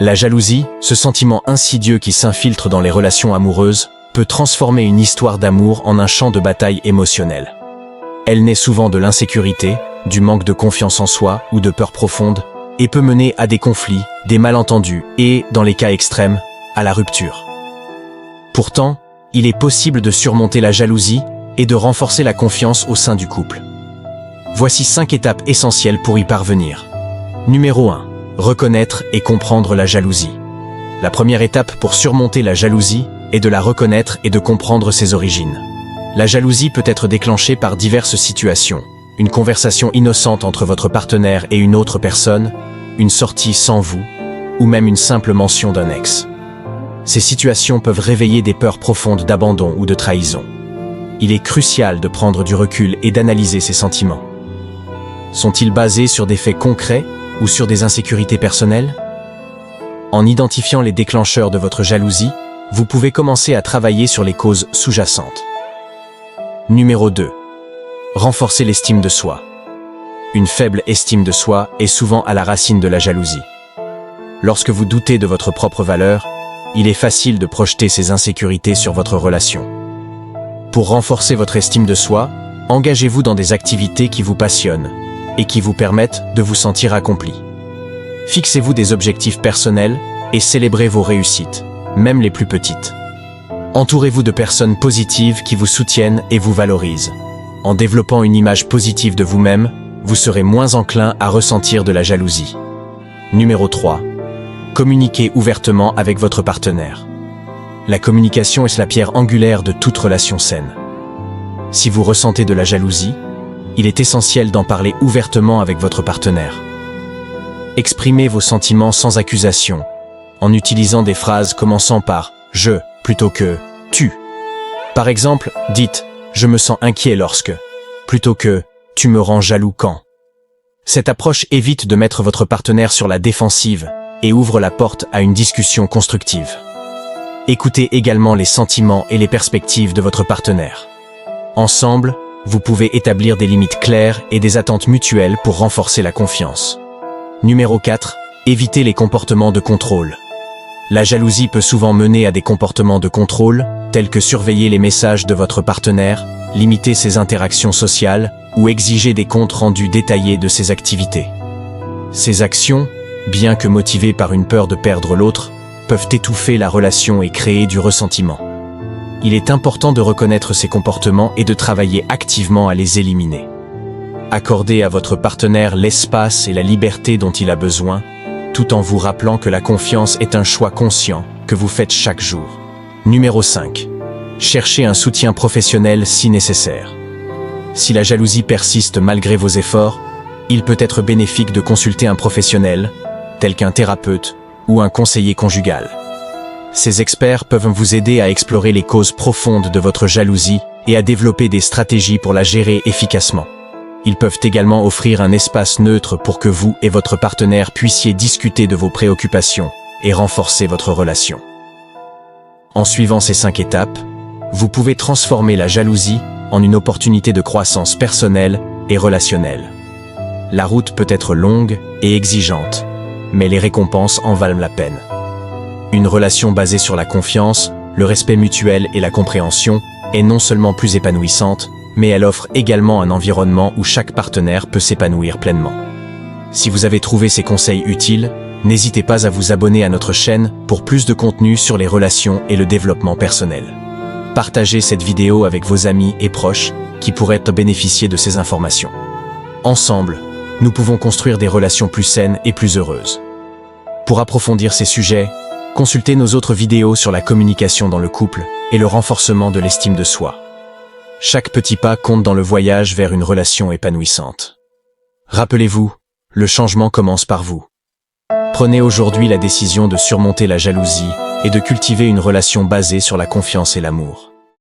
La jalousie, ce sentiment insidieux qui s'infiltre dans les relations amoureuses, peut transformer une histoire d'amour en un champ de bataille émotionnel. Elle naît souvent de l'insécurité, du manque de confiance en soi ou de peur profonde, et peut mener à des conflits, des malentendus et, dans les cas extrêmes, à la rupture. Pourtant, il est possible de surmonter la jalousie et de renforcer la confiance au sein du couple. Voici 5 étapes essentielles pour y parvenir. Numéro 1. Reconnaître et comprendre la jalousie. La première étape pour surmonter la jalousie est de la reconnaître et de comprendre ses origines. La jalousie peut être déclenchée par diverses situations. Une conversation innocente entre votre partenaire et une autre personne, une sortie sans vous, ou même une simple mention d'un ex. Ces situations peuvent réveiller des peurs profondes d'abandon ou de trahison. Il est crucial de prendre du recul et d'analyser ces sentiments. Sont-ils basés sur des faits concrets ou sur des insécurités personnelles? En identifiant les déclencheurs de votre jalousie, vous pouvez commencer à travailler sur les causes sous-jacentes. Numéro 2. Renforcer l'estime de soi. Une faible estime de soi est souvent à la racine de la jalousie. Lorsque vous doutez de votre propre valeur, il est facile de projeter ces insécurités sur votre relation. Pour renforcer votre estime de soi, engagez-vous dans des activités qui vous passionnent et qui vous permettent de vous sentir accompli. Fixez-vous des objectifs personnels et célébrez vos réussites, même les plus petites. Entourez-vous de personnes positives qui vous soutiennent et vous valorisent. En développant une image positive de vous-même, vous serez moins enclin à ressentir de la jalousie. Numéro 3. Communiquez ouvertement avec votre partenaire. La communication est la pierre angulaire de toute relation saine. Si vous ressentez de la jalousie, il est essentiel d'en parler ouvertement avec votre partenaire. Exprimez vos sentiments sans accusation, en utilisant des phrases commençant par « je » plutôt que « tu ». Par exemple, dites « je me sens inquiet lorsque » plutôt que « tu me rends jaloux quand ». Cette approche évite de mettre votre partenaire sur la défensive et ouvre la porte à une discussion constructive. Écoutez également les sentiments et les perspectives de votre partenaire. Ensemble, vous pouvez établir des limites claires et des attentes mutuelles pour renforcer la confiance. Numéro 4. Évitez les comportements de contrôle. La jalousie peut souvent mener à des comportements de contrôle, tels que surveiller les messages de votre partenaire, limiter ses interactions sociales ou exiger des comptes rendus détaillés de ses activités. Ces actions, bien que motivées par une peur de perdre l'autre, peuvent étouffer la relation et créer du ressentiment. Il est important de reconnaître ces comportements et de travailler activement à les éliminer. Accordez à votre partenaire l'espace et la liberté dont il a besoin, tout en vous rappelant que la confiance est un choix conscient que vous faites chaque jour. Numéro 5. Cherchez un soutien professionnel si nécessaire. Si la jalousie persiste malgré vos efforts, il peut être bénéfique de consulter un professionnel, tel qu'un thérapeute ou un conseiller conjugal. Ces experts peuvent vous aider à explorer les causes profondes de votre jalousie et à développer des stratégies pour la gérer efficacement. Ils peuvent également offrir un espace neutre pour que vous et votre partenaire puissiez discuter de vos préoccupations et renforcer votre relation. En suivant ces 5 étapes, vous pouvez transformer la jalousie en une opportunité de croissance personnelle et relationnelle. La route peut être longue et exigeante, mais les récompenses en valent la peine. Une relation basée sur la confiance, le respect mutuel et la compréhension est non seulement plus épanouissante, mais elle offre également un environnement où chaque partenaire peut s'épanouir pleinement. Si vous avez trouvé ces conseils utiles, n'hésitez pas à vous abonner à notre chaîne pour plus de contenu sur les relations et le développement personnel. Partagez cette vidéo avec vos amis et proches qui pourraient bénéficier de ces informations. Ensemble, nous pouvons construire des relations plus saines et plus heureuses. Pour approfondir ces sujets, consultez nos autres vidéos sur la communication dans le couple et le renforcement de l'estime de soi. Chaque petit pas compte dans le voyage vers une relation épanouissante. Rappelez-vous, le changement commence par vous. Prenez aujourd'hui la décision de surmonter la jalousie et de cultiver une relation basée sur la confiance et l'amour.